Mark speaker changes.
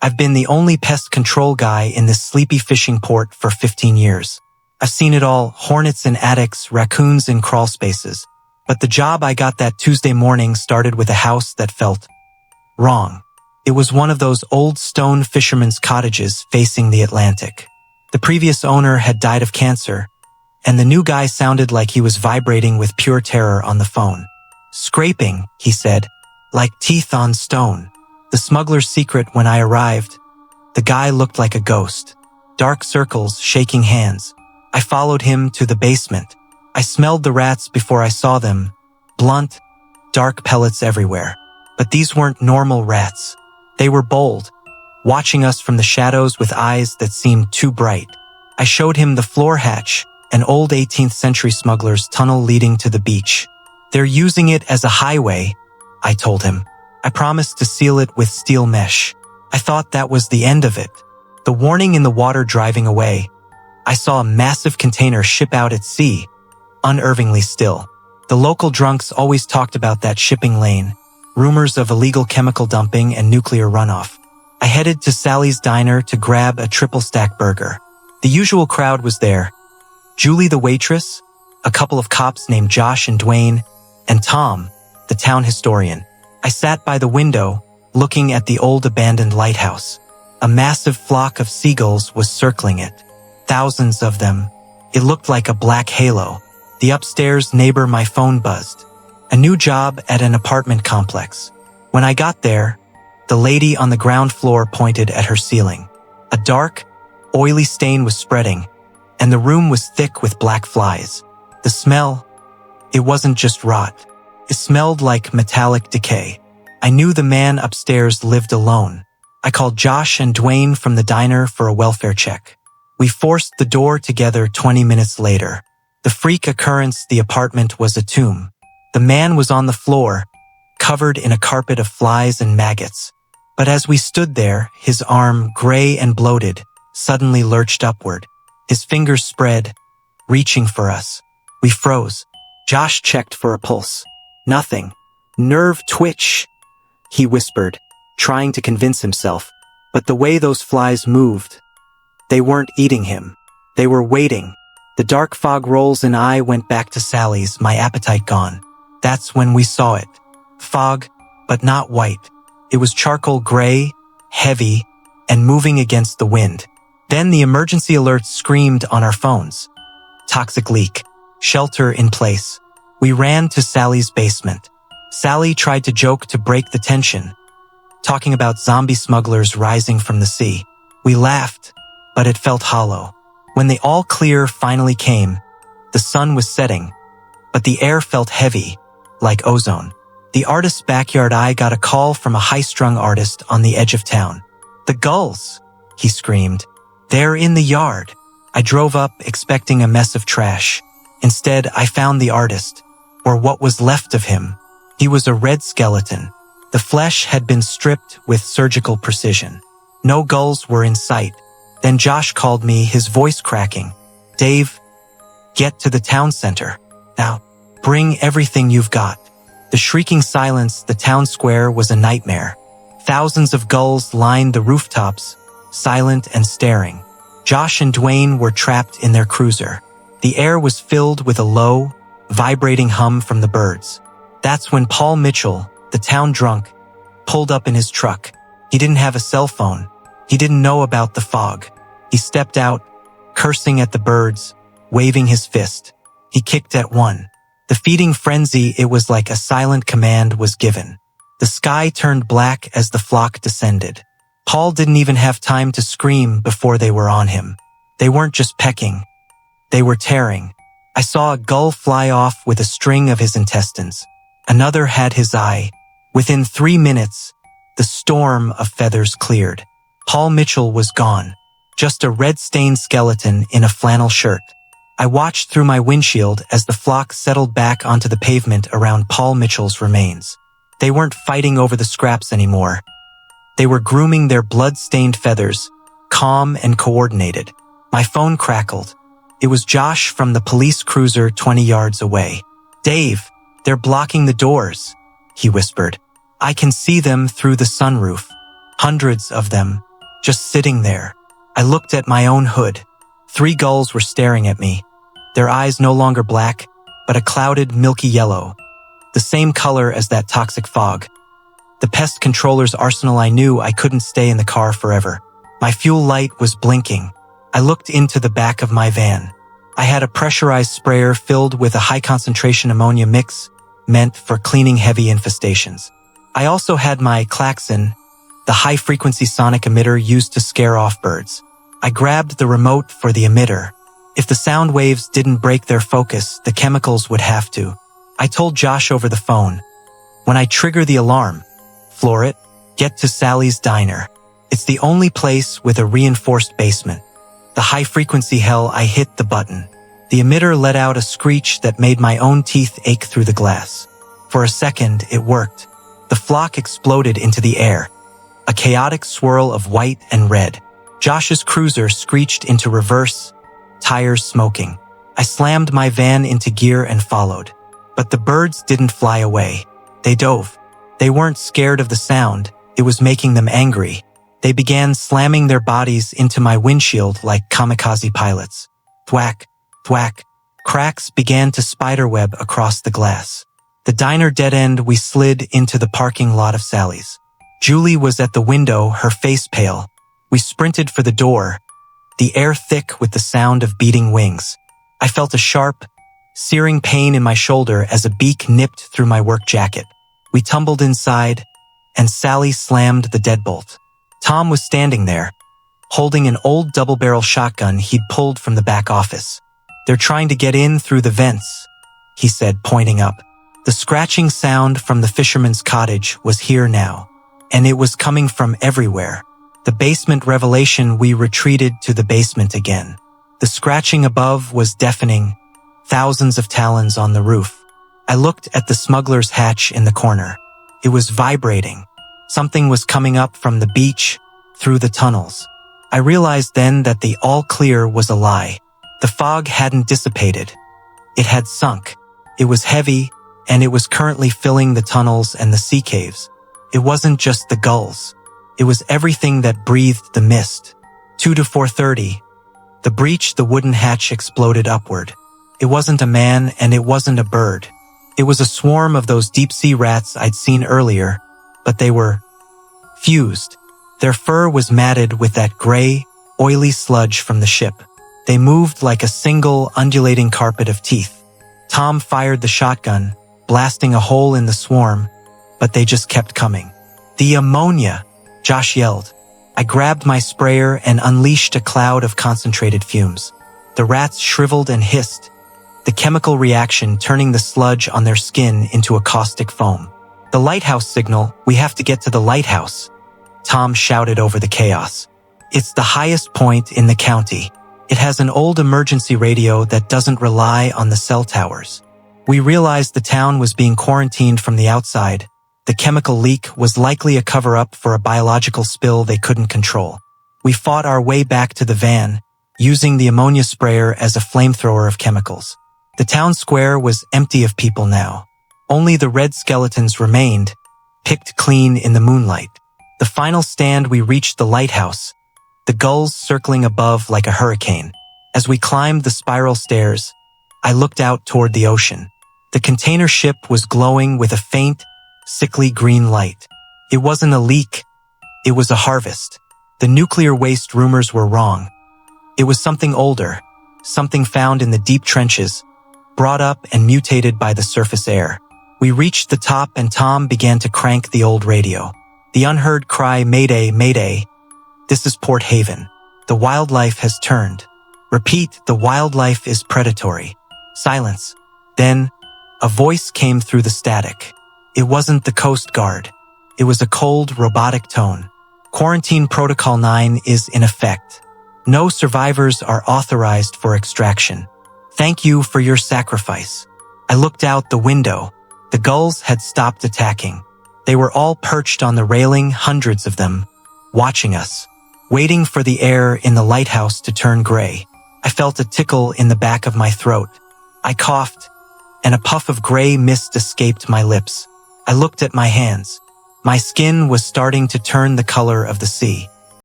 Speaker 1: I've been the only pest control guy in this sleepy fishing port for 15 years. I've seen it all, hornets in attics, raccoons in crawl spaces. But the job I got that Tuesday morning started with a house that felt wrong. It was one of those old stone fishermen's cottages facing the Atlantic. The previous owner had died of cancer, and the new guy sounded like he was vibrating with pure terror on the phone. Scraping, he said, like teeth on stone. The smuggler's secret when I arrived. The guy looked like a ghost. Dark circles, shaking hands. I followed him to the basement. I smelled the rats before I saw them. Blunt, dark pellets everywhere. But these weren't normal rats. They were bold, watching us from the shadows with eyes that seemed too bright. I showed him the floor hatch, an old 18th century smuggler's tunnel leading to the beach. They're using it as a highway, I told him. I promised to seal it with steel mesh. I thought that was the end of it. The warning in the water driving away. I saw a massive container ship out at sea, unnervingly still. The local drunks always talked about that shipping lane, rumors of illegal chemical dumping and nuclear runoff. I headed to Sally's Diner to grab a triple stack burger. The usual crowd was there. Julie the waitress, a couple of cops named Josh and Dwayne, and Tom, the town historian. I sat by the window, looking at the old abandoned lighthouse. A massive flock of seagulls was circling it. Thousands of them. It looked like a black halo. The upstairs neighbor my phone buzzed. A new job at an apartment complex. When I got there, the lady on the ground floor pointed at her ceiling. A dark, oily stain was spreading, and the room was thick with black flies. The smell, it wasn't just rot. It smelled like metallic decay. I knew the man upstairs lived alone. I called Josh and Dwayne from the diner for a welfare check. We forced the door together 20 minutes later. The freak occurrence, the apartment was a tomb. The man was on the floor, covered in a carpet of flies and maggots. But as we stood there, his arm, gray and bloated, suddenly lurched upward. His fingers spread, reaching for us. We froze. Josh checked for a pulse. Nothing. Nerve twitch, he whispered, trying to convince himself. But the way those flies moved, they weren't eating him. They were waiting. The dark fog rolls and I went back to Sally's, my appetite gone. That's when we saw it. Fog, but not white. It was charcoal gray, heavy, and moving against the wind. Then the emergency alerts screamed on our phones. Toxic leak. Shelter in place. We ran to Sally's basement. Sally tried to joke to break the tension, talking about zombie smugglers rising from the sea. We laughed, but it felt hollow. When the all clear finally came, the sun was setting, but the air felt heavy, like ozone. The artist's backyard. I got a call from a high-strung artist on the edge of town. "The gulls," he screamed. "They're in the yard." I drove up expecting a mess of trash. Instead, I found the artist, or what was left of him. He was a red skeleton. The flesh had been stripped with surgical precision. No gulls were in sight. Then Josh called me, his voice cracking. "Dave, get to the town center. Now, bring everything you've got." The shrieking silence, the town square was a nightmare. Thousands of gulls lined the rooftops, silent and staring. Josh and Dwayne were trapped in their cruiser. The air was filled with a low, vibrating hum from the birds. That's when Paul Mitchell, the town drunk, pulled up in his truck. He didn't have a cell phone. He didn't know about the fog. He stepped out, cursing at the birds, waving his fist. He kicked at one. The feeding frenzy, it was like a silent command was given. The sky turned black as the flock descended. Paul didn't even have time to scream before they were on him. They weren't just pecking. They were tearing. I saw a gull fly off with a string of his intestines. Another had his eye. Within 3 minutes, the storm of feathers cleared. Paul Mitchell was gone. Just a red-stained skeleton in a flannel shirt. I watched through my windshield as the flock settled back onto the pavement around Paul Mitchell's remains. They weren't fighting over the scraps anymore. They were grooming their blood-stained feathers, calm and coordinated. My phone crackled. It was Josh from the police cruiser 20 yards away. "Dave, they're blocking the doors," he whispered. "I can see them through the sunroof. Hundreds of them. just sitting there. I looked at my own hood. 3 gulls were staring at me, their eyes no longer black, but a clouded, milky yellow, the same color as that toxic fog. The pest controller's arsenal. I knew I couldn't stay in the car forever. My fuel light was blinking. I looked into the back of my van. I had a pressurized sprayer filled with a high-concentration ammonia mix meant for cleaning heavy infestations. I also had my klaxon, the high-frequency sonic emitter used to scare off birds. I grabbed the remote for the emitter. If the sound waves didn't break their focus, the chemicals would have to. I told Josh over the phone, "When I trigger the alarm, floor it, get to Sally's diner. It's the only place with a reinforced basement." The high-frequency hell. I hit the button. The emitter let out a screech that made my own teeth ache through the glass. For a second, it worked. The flock exploded into the air, a chaotic swirl of white and red. Josh's cruiser screeched into reverse, tires smoking. I slammed my van into gear and followed. But the birds didn't fly away. They dove. They weren't scared of the sound. It was making them angry. They began slamming their bodies into my windshield like kamikaze pilots. Thwack, thwack. Cracks began to spiderweb across the glass. The diner dead end. We slid into the parking lot of Sally's. Julie was at the window, her face pale. We sprinted for the door, the air thick with the sound of beating wings. I felt a sharp, searing pain in my shoulder as a beak nipped through my work jacket. We tumbled inside, and Sally slammed the deadbolt. Tom was standing there, holding an old double-barrel shotgun he'd pulled from the back office. "They're trying to get in through the vents," he said, pointing up. The scratching sound from the fisherman's cottage was here now, and it was coming from everywhere. The basement revelation. We retreated to the basement again. The scratching above was deafening, thousands of talons on the roof. I looked at the smuggler's hatch in the corner. It was vibrating. Something was coming up from the beach, through the tunnels. I realized then that the all clear was a lie. The fog hadn't dissipated. It had sunk. It was heavy, and it was currently filling the tunnels and the sea caves. It wasn't just the gulls. It was everything that breathed the mist. 2 to 4:30. The breach, the wooden hatch exploded upward. It wasn't a man and it wasn't a bird. It was a swarm of those deep-sea rats I'd seen earlier, but they were fused. Their fur was matted with that gray, oily sludge from the ship. They moved like a single, undulating carpet of teeth. Tom fired the shotgun, blasting a hole in the swarm, but they just kept coming. "The ammonia!" Josh yelled. I grabbed my sprayer and unleashed a cloud of concentrated fumes. The rats shriveled and hissed, the chemical reaction turning the sludge on their skin into a caustic foam. "The lighthouse signal, we have to get to the lighthouse," Tom shouted over the chaos. "It's the highest point in the county. It has an old emergency radio that doesn't rely on the cell towers." We realized the town was being quarantined from the outside. The chemical leak was likely a cover-up for a biological spill they couldn't control. We fought our way back to the van, using the ammonia sprayer as a flamethrower of chemicals. The town square was empty of people now. Only the red skeletons remained, picked clean in the moonlight. The final stand, we reached the lighthouse, the gulls circling above like a hurricane. As we climbed the spiral stairs, I looked out toward the ocean. The container ship was glowing with a faint, sickly green light. It wasn't a leak. It was a harvest. The nuclear waste rumors were wrong. It was something older, something found in the deep trenches, brought up and mutated by the surface air. We reached the top and Tom began to crank the old radio. The unheard cry, "Mayday, Mayday. This is Port Haven. The wildlife has turned. Repeat, the wildlife is predatory." Silence. Then, a voice came through the static. It wasn't the Coast Guard. It was a cold, robotic tone. "Quarantine Protocol 9 is in effect. No survivors are authorized for extraction. Thank you for your sacrifice." I looked out the window. The gulls had stopped attacking. They were all perched on the railing, hundreds of them, watching us, waiting for the air in the lighthouse to turn gray. I felt a tickle in the back of my throat. I coughed, and a puff of gray mist escaped my lips. I looked at my hands. My skin was starting to turn the color of the sea.